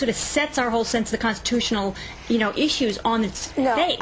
sort of sets our whole sense of the constitutional, issues on its face.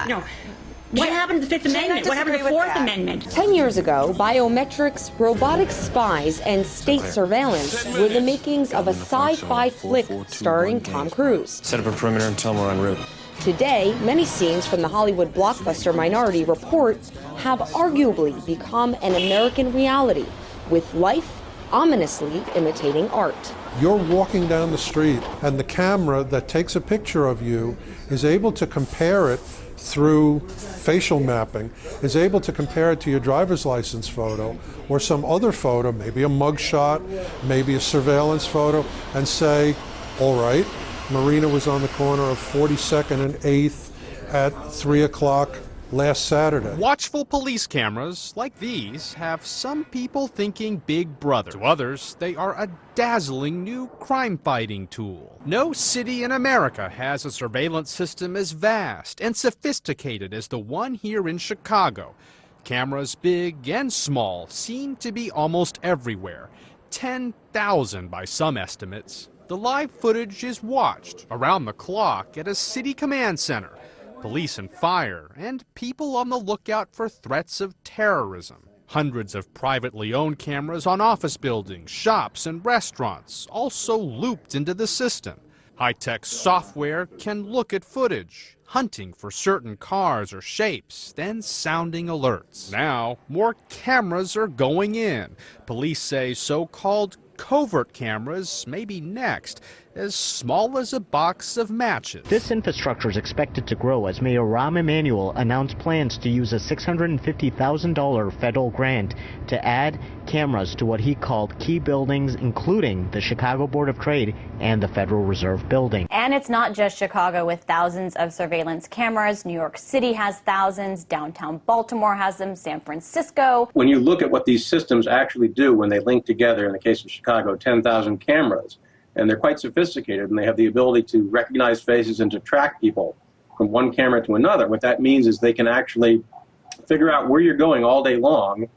What happened to the Fifth Amendment? What happened to the Fourth Amendment? 10 years ago, biometrics, robotic spies, and state surveillance were the makings of a sci-fi flick starring Tom Cruise. Set up a perimeter and tell them we're en route. Today, many scenes from the Hollywood blockbuster Minority Report have arguably become an American reality, with life ominously imitating art. You're walking down the street, and the camera that takes a picture of you is able to compare it through facial mapping, is able to compare it to your driver's license photo or some other photo, maybe a mugshot, maybe a surveillance photo, and say, all right, Marina was on the corner of 42nd and 8th at 3 o'clock last Saturday. Watchful police cameras like these have some people thinking Big Brother. To others, they are a dazzling new crime-fighting tool. No city in America has a surveillance system as vast and sophisticated as the one here in Chicago. Cameras big and small seem to be almost everywhere. 10,000 by some estimates. The live footage is watched around the clock at a city command center. Police and fire, and people on the lookout for threats of terrorism. Hundreds of privately owned cameras on office buildings, shops, and restaurants also looped into the system. High-tech software can look at footage, hunting for certain cars or shapes, then sounding alerts. Now, more cameras are going in. Police say so-called covert cameras may be next, as small as a box of matches. This infrastructure is expected to grow as Mayor Rahm Emanuel announced plans to use a $650,000 federal grant to add cameras to what he called key buildings, including the Chicago Board of Trade and the Federal Reserve Building. And it's not just Chicago with thousands of surveillance cameras. New York City has thousands. Downtown Baltimore has them. San Francisco. When you look at what these systems actually do when they link together, in the case of Chicago, 10,000 cameras, and they're quite sophisticated, and they have the ability to recognize faces and to track people from one camera to another. What that means is they can actually figure out where you're going all day long,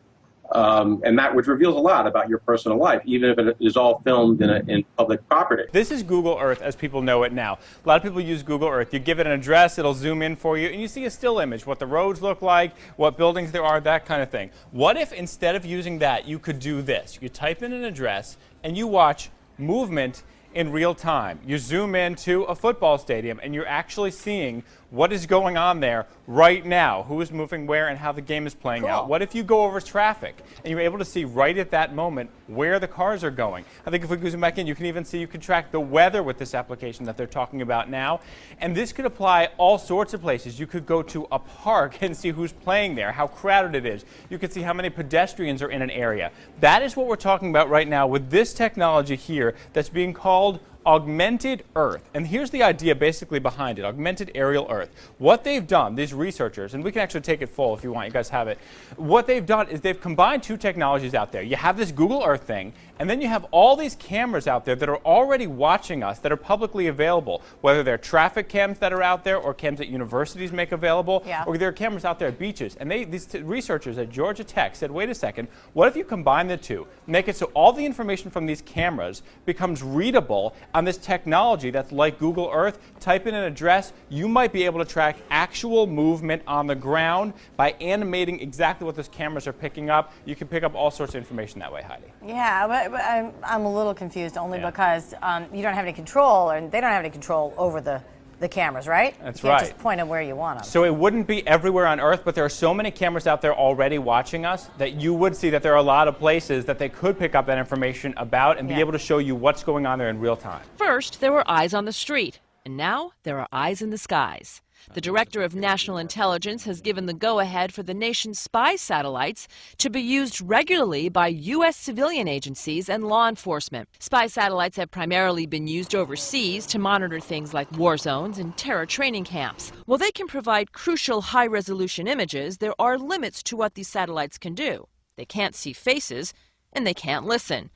and that which reveals a lot about your personal life, even if it is all filmed in public property. This is Google Earth as people know it now. A lot of people use Google Earth. You give it an address, it'll zoom in for you, and you see a still image, what the roads look like, what buildings there are, that kind of thing. What if instead of using that, you could do this? You type in an address, and you watch movement in real time. You zoom into a football stadium and you're actually seeing what is going on there right now, who is moving where and how the game is playing out. What if you go over traffic and you're able to see right at that moment where the cars are going? I think if we zoom back in, you can even see, you can track the weather with this application that they're talking about now. And this could apply all sorts of places. You could go to a park and see who's playing there, how crowded it is. You could see how many pedestrians are in an area. That is what we're talking about right now with this technology here that's being called augmented Earth. And here's the idea basically behind it, augmented aerial Earth. What they've done, these researchers, and we can actually take it full if you want, you guys have it. What they've done is they've combined two technologies out there. You have this Google Earth thing, and then you have all these cameras out there that are already watching us, that are publicly available, whether they're traffic cams that are out there or cams that universities make available, or there are cameras out there at beaches. And these researchers at Georgia Tech said, wait a second, what if you combine the two, make it so all the information from these cameras becomes readable on this technology that's like Google Earth? Type in an address, you might be able to track actual movement on the ground by animating exactly what those cameras are picking up. You can pick up all sorts of information that way, Heidi. Yeah, but I'm a little confused only because you don't have any control, or they don't have any control over the cameras, right? That's you can't right. Just point them where you want them. So it wouldn't be everywhere on Earth, but there are so many cameras out there already watching us that you would see that there are a lot of places that they could pick up that information about and be able to show you what's going on there in real time. First, there were eyes on the street, and now there are eyes in the skies. The Director of National Intelligence has given the go-ahead for the nation's spy satellites to be used regularly by U.S. civilian agencies and law enforcement. Spy satellites have primarily been used overseas to monitor things like war zones and terror training camps. While they can provide crucial high-resolution images, there are limits to what these satellites can do. They can't see faces, and they can't listen.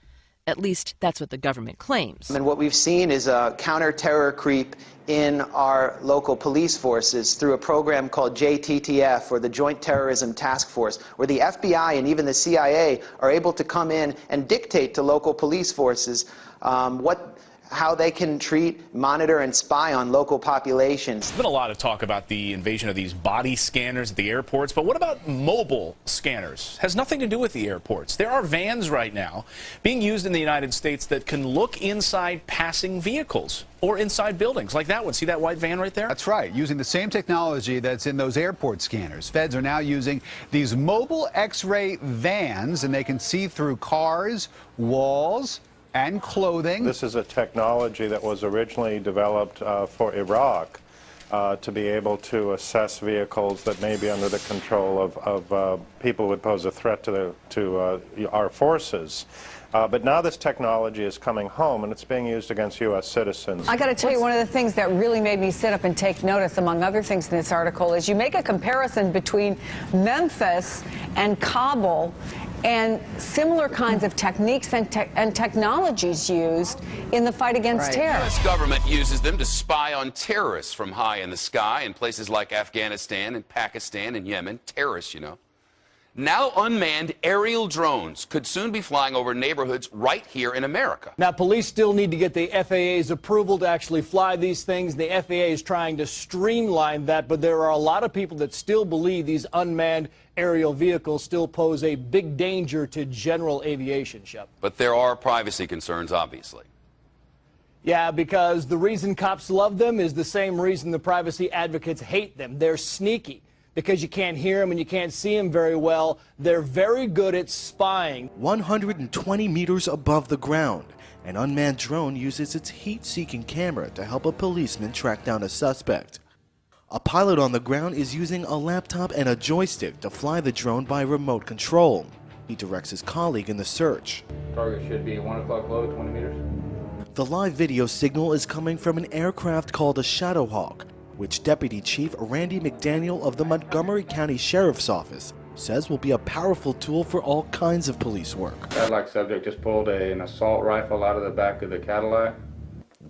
At least that's what the government claims. And what we've seen is a counter-terror creep in our local police forces through a program called JTTF, or the Joint Terrorism Task Force, where the FBI and even the CIA are able to come in and dictate to local police forces how they can treat, monitor, and spy on local populations. There's been a lot of talk about the invasion of these body scanners at the airports, but what about mobile scanners? Has nothing to do with the airports. There are vans right now being used in the United States that can look inside passing vehicles or inside buildings, like that one. See that white van right there? That's right, using the same technology that's in those airport scanners. Feds are now using these mobile X-ray vans, and they can see through cars, walls, and clothing. This is a technology that was originally developed for Iraq to be able to assess vehicles that may be under the control of people who would pose a threat to our forces. But now this technology is coming home, and it's being used against U.S. citizens. I got to tell you, one of the things that really made me sit up and take notice, among other things in this article, is you make a comparison between Memphis and Kabul, and similar kinds of techniques and technologies used in the fight against terror. The U.S. government uses them to spy on terrorists from high in the sky in places like Afghanistan and Pakistan and Yemen. Terrorists, you know. Now unmanned aerial drones could soon be flying over neighborhoods right here in America. Now, police still need to get the FAA's approval to actually fly these things. The FAA is trying to streamline that, but there are a lot of people that still believe these unmanned aerial vehicles still pose a big danger to general aviation, Shep. But there are privacy concerns, obviously. Yeah, because the reason cops love them is the same reason the privacy advocates hate them. They're sneaky. Because you can't hear them and you can't see them very well, they're very good at spying. 120 meters above the ground, an unmanned drone uses its heat-seeking camera to help a policeman track down a suspect. A pilot on the ground is using a laptop and a joystick to fly the drone by remote control. He directs his colleague in the search. Target should be 1 o'clock low, 20 meters. The live video signal is coming from an aircraft called a Shadowhawk, which Deputy Chief Randy McDaniel of the Montgomery County Sheriff's Office says will be a powerful tool for all kinds of police work. Cadillac subject just pulled an assault rifle out of the back of the Cadillac.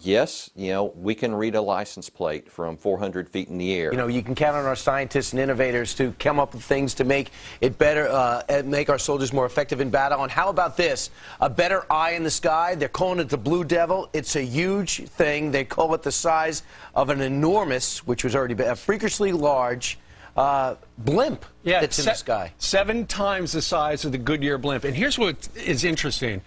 Yes, we can read a license plate from 400 feet in the air. You can count on our scientists and innovators to come up with things to make it better, and make our soldiers more effective in battle. And how about this? A better eye in the sky. They're calling it the Blue Devil. It's a huge thing. They call it the size of an enormous, which was already a freakishly large blimp that's in the sky. 7 times the size of the Goodyear blimp. And here's what is interesting.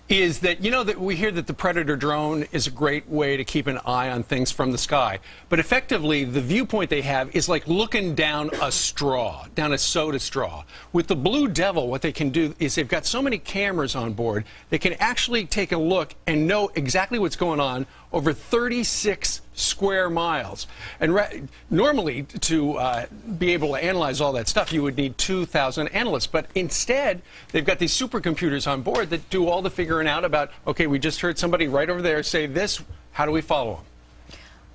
Is that, that we hear that the Predator drone is a great way to keep an eye on things from the sky. But effectively, the viewpoint they have is like looking down a straw, down a soda straw. With the Blue Devil, what they can do is they've got so many cameras on board, they can actually take a look and know exactly what's going on over 36 square miles. And normally, to be able to analyze all that stuff, you would need 2,000 analysts. But instead, they've got these supercomputers on board that do all the figuring out about, okay, we just heard somebody right over there say this, how do we follow them?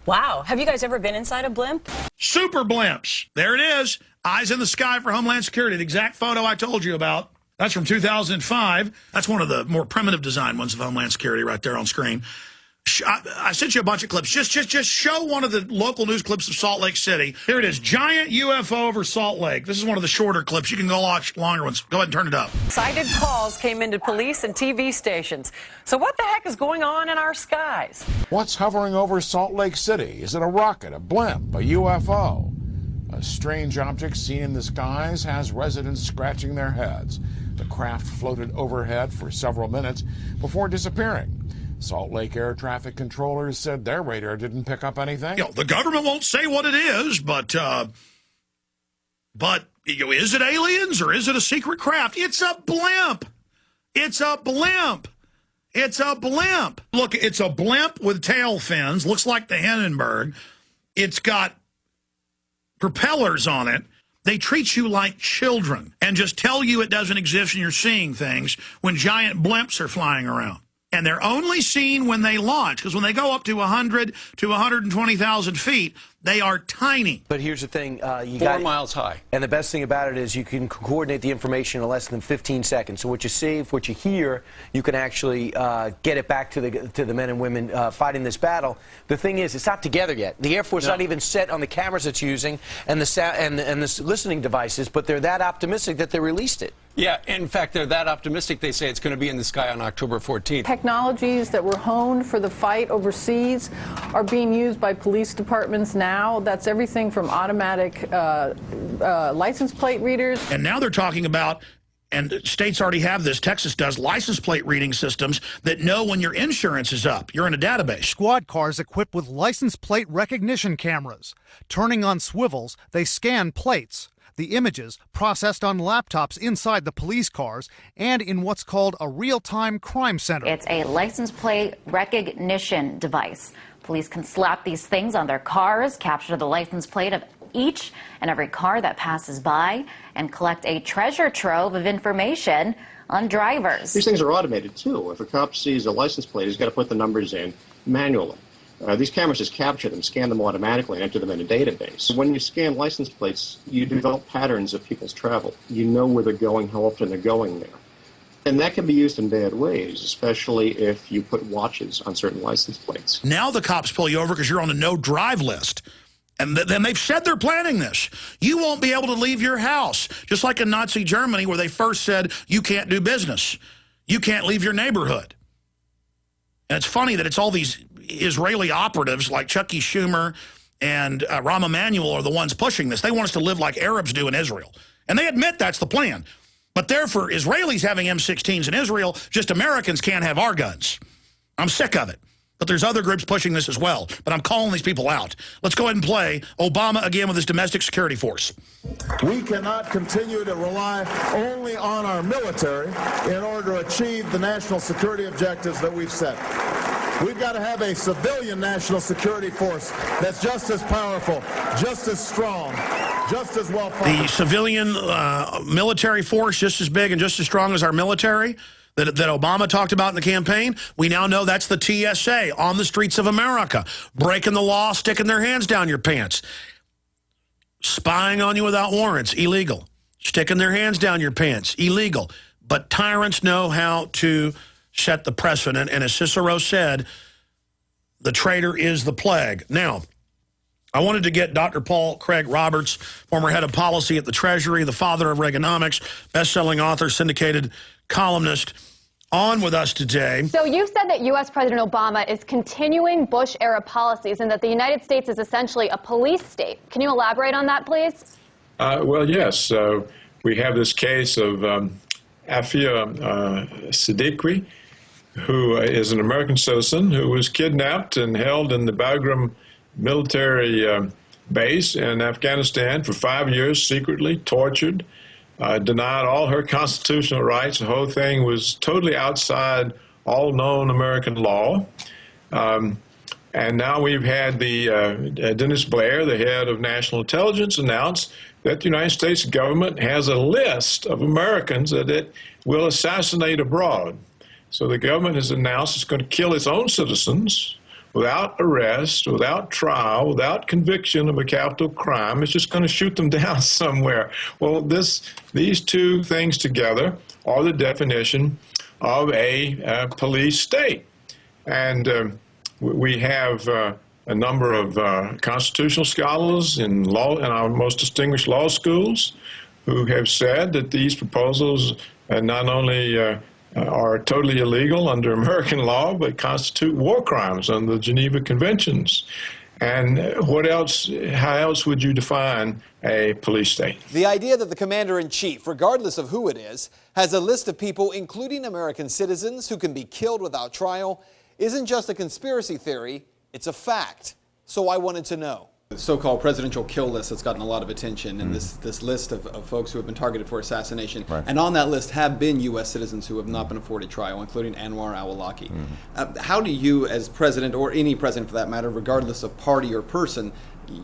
Wow. Have you guys ever been inside a blimp? Super blimps. There it is. Eyes in the sky for Homeland Security. The exact photo I told you about. That's from 2005. That's one of the more primitive design ones of Homeland Security right there on screen. I sent you a bunch of clips. Just show one of the local news clips of Salt Lake City. Here it is. Giant UFO over Salt Lake. This is one of the shorter clips. You can go watch longer ones. Go ahead and turn it up. Excited calls came into police and TV stations. So what the heck is going on in our skies? What's hovering over Salt Lake City? Is it a rocket, a blimp, a UFO? A strange object seen in the skies has residents scratching their heads. The craft floated overhead for several minutes before disappearing. Salt Lake air traffic controllers said their radar didn't pick up anything. The government won't say what it is, but is it aliens or is it a secret craft? It's a blimp. It's a blimp. It's a blimp. Look, it's a blimp with tail fins. Looks like the Hindenburg. It's got propellers on it. They treat you like children and just tell you it doesn't exist and you're seeing things when giant blimps are flying around. And they're only seen when they launch, because when they go up to 100 to 120,000 feet, They are tiny. But here's the thing, you 4 miles high. And the best thing about it is you can coordinate the information in less than 15 seconds. So what you see, what you hear, you can actually get it back to the men and women fighting this battle. The thing is, it's not together yet. The Air Force is not even set on the cameras it's using and the listening devices, but they're that optimistic that they released it. Yeah, in fact, they're that optimistic, they say it's going to be in the sky on October 14th. Technologies that were honed for the fight overseas are being used by police departments now. That's everything from automatic license plate readers. And now they're talking about, and states already have this, Texas does, license plate reading systems that know when your insurance is up. You're in a database. Squad cars equipped with license plate recognition cameras. Turning on swivels, they scan plates. The images processed on laptops inside the police cars and in what's called a real-time crime center. It's a license plate recognition device. Police can slap these things on their cars, capture the license plate of each and every car that passes by, and collect a treasure trove of information on drivers. These things are automated, too. If a cop sees a license plate, he's got to put the numbers in manually. These cameras just capture them, scan them automatically, and enter them in a database. When you scan license plates, you develop patterns of people's travel. You know where they're going, how often they're going there. And that can be used in bad ways, especially if you put watches on certain license plates. Now the cops pull you over because you're on a no-drive list. And then they've said they're planning this. You won't be able to leave your house, just like in Nazi Germany where they first said you can't do business. You can't leave your neighborhood. And it's funny that it's all these Israeli operatives like Chucky Schumer and Rahm Emanuel are the ones pushing this. They want us to live like Arabs do in Israel. And they admit that's the plan. But therefore, Israelis having M16s in Israel, just Americans can't have our guns. I'm sick of it. But there's other groups pushing this as well. But I'm calling these people out. Let's go ahead and play Obama again with his domestic security force. We cannot continue to rely only on our military in order to achieve the national security objectives that we've set. We've got to have a civilian national security force that's just as powerful, just as strong, just as well funded. The civilian military force just as big and just as strong as our military that Obama talked about in the campaign, we now know that's the TSA on the streets of America, breaking the law, sticking their hands down your pants, spying on you without warrants, illegal, sticking their hands down your pants, illegal. But tyrants know how to set the precedent, and as Cicero said, the traitor is the plague. Now, I wanted to get Dr. Paul Craig Roberts, former head of policy at the Treasury, the father of Reaganomics, best-selling author, syndicated columnist, on with us today. So you've said that U.S. President Obama is continuing Bush-era policies and that the United States is essentially a police state. Can you elaborate on that, please? Well, yes. We have this case of Afia Siddiqui, who is an American citizen who was kidnapped and held in the Bagram military base in Afghanistan for 5 years, secretly tortured, denied all her constitutional rights. The whole thing was totally outside all known American law. And now we've had the Dennis Blair, the head of national intelligence, announce that the United States government has a list of Americans that it will assassinate abroad. So the government has announced it's going to kill its own citizens without arrest, without trial, without conviction of a capital crime. It's just going to shoot them down somewhere. Well, these two things together are the definition of a police state. And we have a number of constitutional scholars in our most distinguished law schools who have said that these proposals not only are totally illegal under American law, but constitute war crimes under the Geneva Conventions. And what else? How else would you define a police state? The idea that the commander-in-chief, regardless of who it is, has a list of people, including American citizens, who can be killed without trial, isn't just a conspiracy theory, it's a fact. So I wanted to know. The so-called presidential kill list that's gotten a lot of attention, and this list of folks who have been targeted for assassination. Right. And on that list have been U.S. citizens who have not been afforded trial, including Anwar al-Awlaki. How do you, as president, or any president for that matter, regardless of party or person,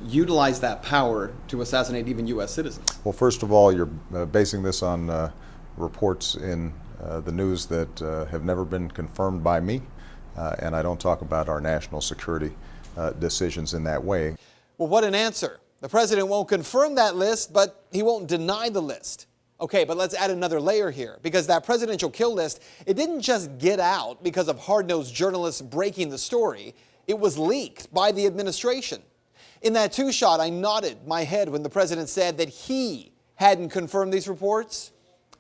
utilize that power to assassinate even U.S. citizens? Well, first of all, you're basing this on reports in the news that have never been confirmed by me, and I don't talk about our national security decisions in that way. Well, what an answer. The president won't confirm that list, but he won't deny the list. Okay, but let's add another layer here, because that presidential kill list, it didn't just get out because of hard-nosed journalists breaking the story. It was leaked by the administration. In that two-shot, I nodded my head when the president said that he hadn't confirmed these reports,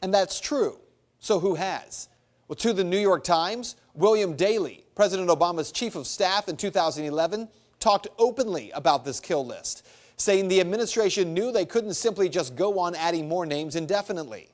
and that's true. So who has? Well, to the New York Times, William Daley, President Obama's chief of staff in 2011, talked openly about this kill list, saying the administration knew they couldn't simply just go on adding more names indefinitely.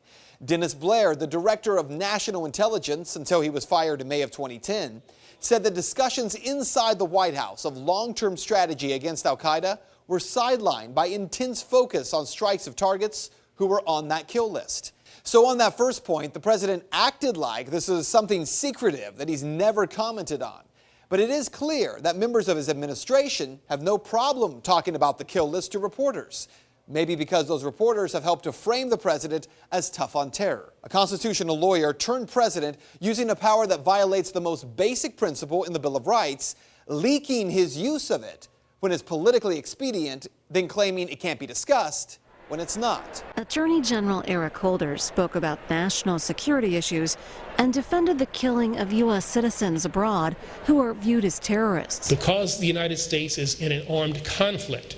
Dennis Blair, the director of national intelligence until he was fired in May of 2010, said the discussions inside the White House of long-term strategy against al-Qaeda were sidelined by intense focus on strikes of targets who were on that kill list. So on that first point, the president acted like this is something secretive that he's never commented on. But it is clear that members of his administration have no problem talking about the kill list to reporters. Maybe because those reporters have helped to frame the president as tough on terror. A constitutional lawyer turned president using a power that violates the most basic principle in the Bill of Rights, leaking his use of it when it's politically expedient, then claiming it can't be discussed when it's not. Attorney General Eric Holder spoke about national security issues and defended the killing of U.S. citizens abroad who are viewed as terrorists. Because the United States is in an armed conflict,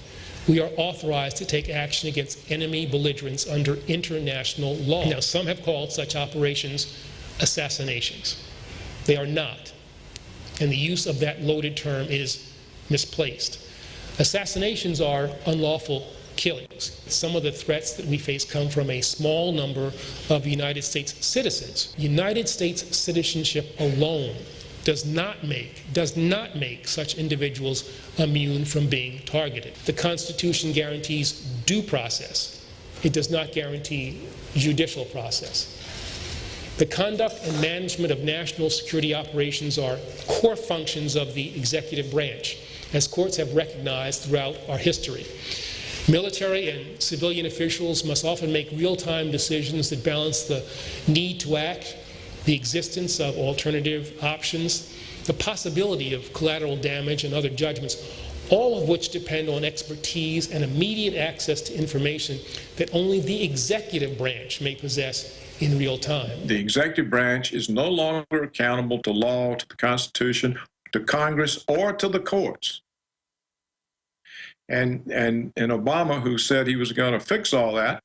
we are authorized to take action against enemy belligerents under international law. Now, some have called such operations assassinations. They are not. And the use of that loaded term is misplaced. Assassinations are unlawful killings. Some of the threats that we face come from a small number of United States citizens. United States citizenship alone does not make such individuals immune from being targeted. The Constitution guarantees due process. It does not guarantee judicial process. The conduct and management of national security operations are core functions of the executive branch, as courts have recognized throughout our history. Military and civilian officials must often make real-time decisions that balance the need to act, the existence of alternative options, the possibility of collateral damage and other judgments, all of which depend on expertise and immediate access to information that only the executive branch may possess in real time. The executive branch is no longer accountable to law, to the Constitution, to Congress, or to the courts. And Obama, who said he was going to fix all that,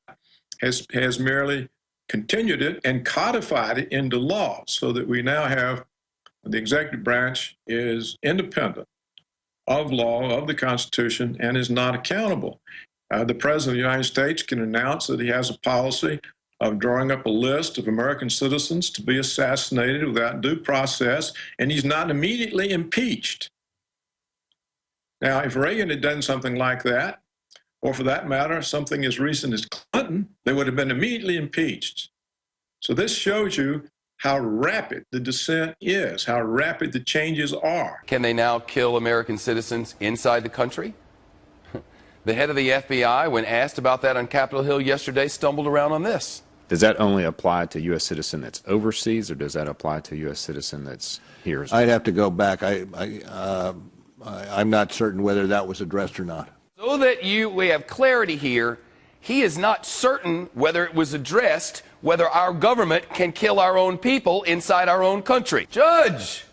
has merely continued it and codified it into law, so that we now have the executive branch is independent of law, of the Constitution, and is not accountable. The President of the United States can announce that he has a policy of drawing up a list of American citizens to be assassinated without due process, and he's not immediately impeached. Now, if Reagan had done something like that, or for that matter, something as recent as Clinton, they would have been immediately impeached. So this shows you how rapid the descent is, how rapid the changes are. Can they now kill American citizens inside the country? The head of the FBI, when asked about that on Capitol Hill yesterday, stumbled around on this. Does that only apply to U.S. citizen that's overseas, or does that apply to U.S. citizen that's here as well? I'd have to go back. I'm not certain whether that was addressed or not. So that we have clarity here, he is not certain whether it was addressed, whether our government can kill our own people inside our own country. Judge,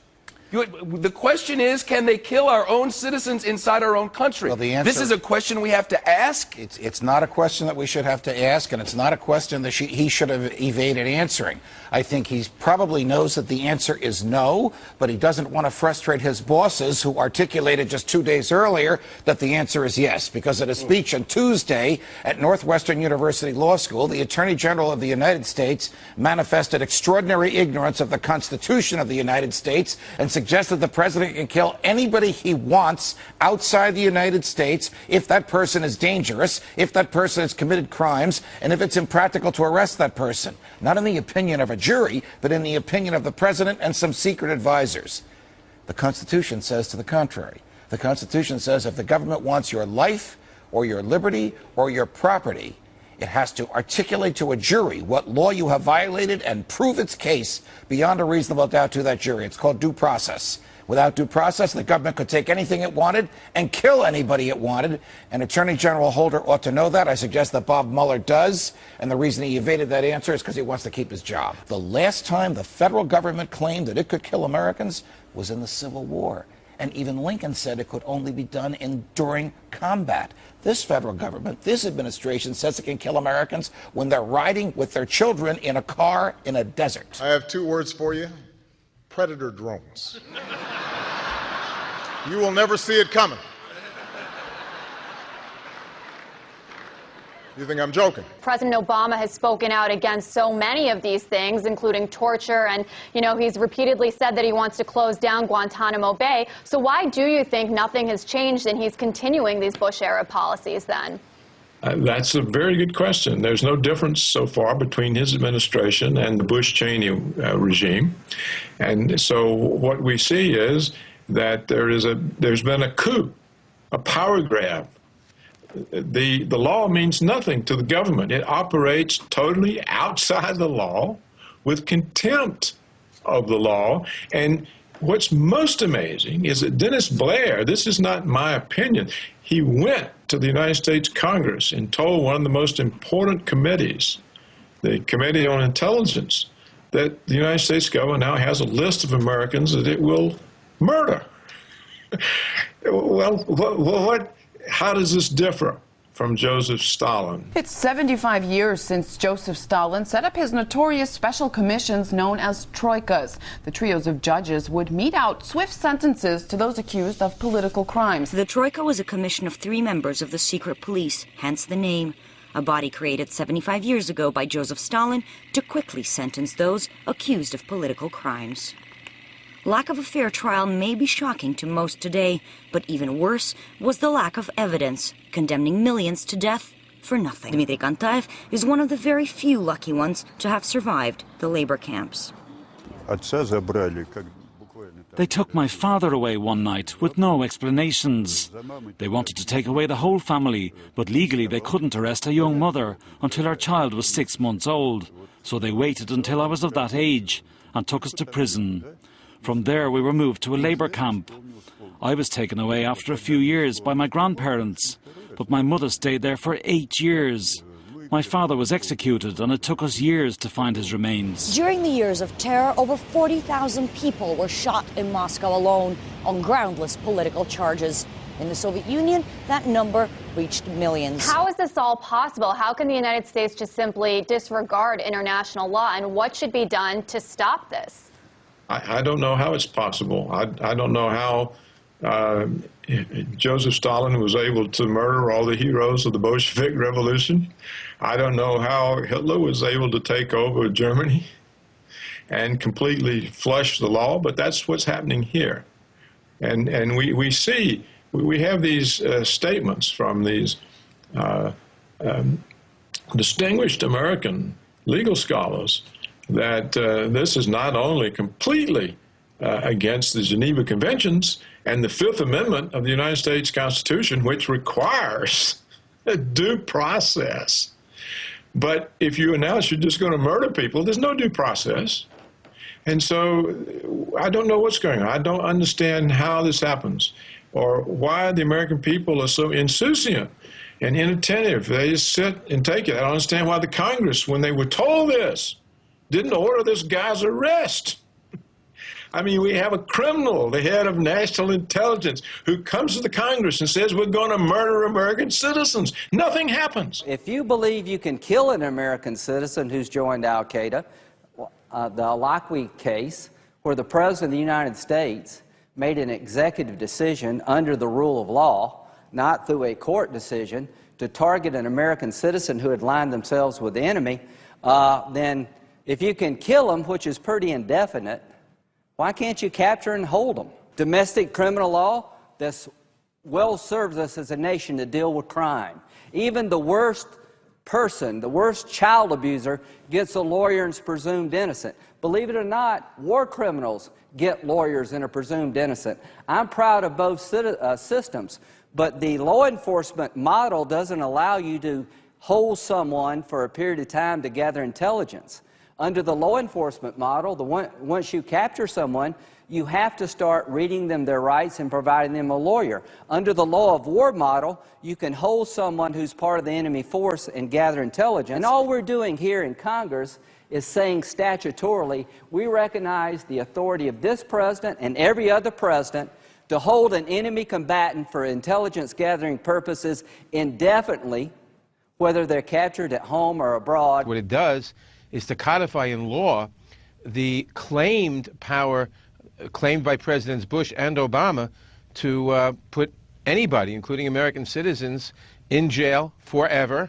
the question is, can they kill our own citizens inside our own country? Well, the answer, this is a question we have to ask. It's not a question that we should have to ask, and it's not a question that he should have evaded answering. I think he probably knows that the answer is no, but he doesn't want to frustrate his bosses, who articulated just 2 days earlier that the answer is yes. Because at a speech on Tuesday at Northwestern University Law School, the Attorney General of the United States manifested extraordinary ignorance of the Constitution of the United States and suggested the president can kill anybody he wants outside the United States if that person is dangerous, if that person has committed crimes, and if it's impractical to arrest that person. Not in the opinion of a jury, but in the opinion of the president and some secret advisors. The Constitution says to the contrary. The Constitution says if the government wants your life or your liberty or your property, it has to articulate to a jury what law you have violated and prove its case beyond a reasonable doubt to that jury. It's called due process. Without due process, the government could take anything it wanted and kill anybody it wanted. And Attorney General Holder ought to know that. I suggest that Bob Mueller does. And the reason he evaded that answer is because he wants to keep his job. The last time the federal government claimed that it could kill Americans was in the Civil War. And even Lincoln said it could only be done during combat. This federal government, this administration says it can kill Americans when they're riding with their children in a car in a desert. I have 2 words for you: predator drones. You will never see it coming. You think I'm joking? President Obama has spoken out against so many of these things, including torture, and, he's repeatedly said that he wants to close down Guantanamo Bay. So why do you think nothing has changed and he's continuing these Bush-era policies then? That's a very good question. There's no difference so far between his administration and the Bush-Cheney regime. And so what we see is that there's been a coup, a power grab. The law means nothing to the government. It operates totally outside the law with contempt of the law. And what's most amazing is that Dennis Blair, this is not my opinion, he went to the United States Congress and told one of the most important committees, the Committee on Intelligence, that the United States government now has a list of Americans that it will murder. Well, how does this differ from Joseph Stalin? It's 75 years since Joseph Stalin set up his notorious special commissions known as troikas. The trios of judges would mete out swift sentences to those accused of political crimes. The troika was a commission of 3 members of the secret police, hence the name. A body created 75 years ago by Joseph Stalin to quickly sentence those accused of political crimes. Lack of a fair trial may be shocking to most today, but even worse was the lack of evidence, condemning millions to death for nothing. Dmitry Kantaev is one of the very few lucky ones to have survived the labor camps. They took my father away one night with no explanations. They wanted to take away the whole family, but legally they couldn't arrest a young mother until her child was 6 months old. So they waited until I was of that age and took us to prison. From there we were moved to a labour camp. I was taken away after a few years by my grandparents, but my mother stayed there for 8 years. My father was executed and it took us years to find his remains. During the years of terror, over 40,000 people were shot in Moscow alone on groundless political charges. In the Soviet Union, that number reached millions. How is this all possible? How can the United States just simply disregard international law, and what should be done to stop this? I don't know how it's possible. I don't know how Joseph Stalin was able to murder all the heroes of the Bolshevik Revolution. I don't know how Hitler was able to take over Germany and completely flush the law, but that's what's happening here. And we see, we have these statements from these distinguished American legal scholars that this is not only completely against the Geneva Conventions and the Fifth Amendment of the United States Constitution, which requires a due process. But if you announce you're just going to murder people, there's no due process. And so I don't know what's going on. I don't understand how this happens or why the American people are so insouciant and inattentive. They just sit and take it. I don't understand why the Congress, when they were told this, didn't order this guy's arrest. I mean, we have a criminal, the head of national intelligence, who comes to the Congress and says we're going to murder American citizens. Nothing happens. If you believe you can kill an American citizen who's joined al-Qaeda, the al-Awlaki case, where the President of the United States made an executive decision under the rule of law, not through a court decision, to target an American citizen who had lined themselves with the enemy, then if you can kill them, which is pretty indefinite, why can't you capture and hold them? Domestic criminal law, this well serves us as a nation to deal with crime. Even the worst person, the worst child abuser, gets a lawyer and is presumed innocent. Believe it or not, war criminals get lawyers and are presumed innocent. I'm proud of both systems, but the law enforcement model doesn't allow you to hold someone for a period of time to gather intelligence. Under the law enforcement model, once you capture someone, you have to start reading them their rights and providing them a lawyer. Under the law of war model, you can hold someone who's part of the enemy force and gather intelligence. And all we're doing here in Congress is saying statutorily, we recognize the authority of this president and every other president to hold an enemy combatant for intelligence gathering purposes indefinitely, whether they're captured at home or abroad. What it does is to codify in law the claimed power claimed by Presidents Bush and Obama to put anybody, including American citizens, in jail forever,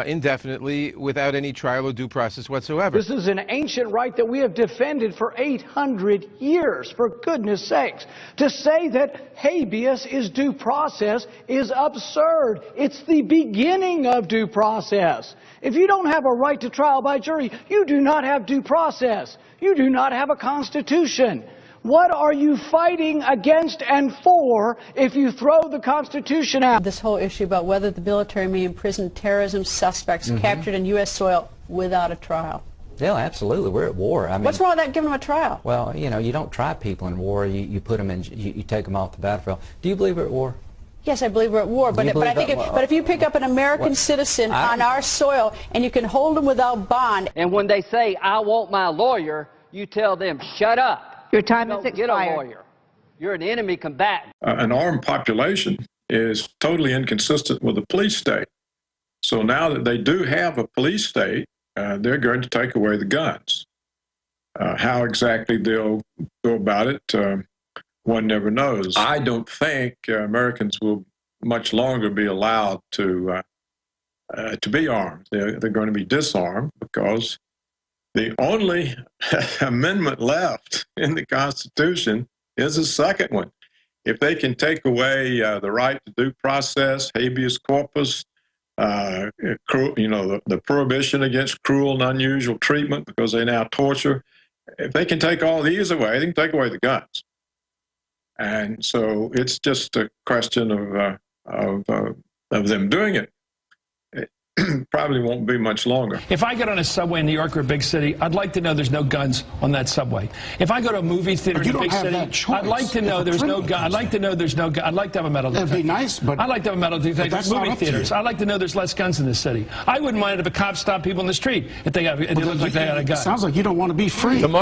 indefinitely, without any trial or due process whatsoever. This is an ancient right that we have defended for 800 years, for goodness sakes. To say that habeas is due process is absurd. It's the beginning of due process. If you don't have a right to trial by jury, you do not have due process. You do not have a constitution. What are you fighting against and for if you throw the Constitution out? This whole issue about whether the military may imprison terrorism suspects captured in U.S. soil without a trial. Yeah, absolutely. We're at war. I mean, what's wrong with that, giving them a trial? Well, you know, you don't try people in war. You put them in, you take them off the battlefield. Do you believe we're at war? Yes, I believe we're at war, but I think if you pick up an American citizen on our soil and you can hold them without bond. And when they say, I want my lawyer, you tell them, shut up. Your time is expired. Get a lawyer. You're an enemy combatant. An armed population is totally inconsistent with a police state. So now that they do have a police state, they're going to take away the guns. How exactly they'll go about it, one never knows. I don't think Americans will much longer be allowed to be armed. They're going to be disarmed because the only amendment left in the Constitution is a second one. If they can take away the right to due process, habeas corpus, the prohibition against cruel and unusual treatment because they now torture, if they can take all these away, they can take away the guns. And so it's just a question of them doing it. Probably won't be much longer. If I get on a subway in New York or a big city, I'd like to know there's no guns on that subway. If I go to a movie theater in a big city, I'd like to know there's no gun. I'd like to know there's no gun. I'd like to have a metal detector. That'd be nice, but I'd like to have a metal detector at movie theaters. I'd like to know there's less guns in the city. I wouldn't mind if a cop stopped people in the street if it looked like they had a gun. Sounds like you don't want to be free.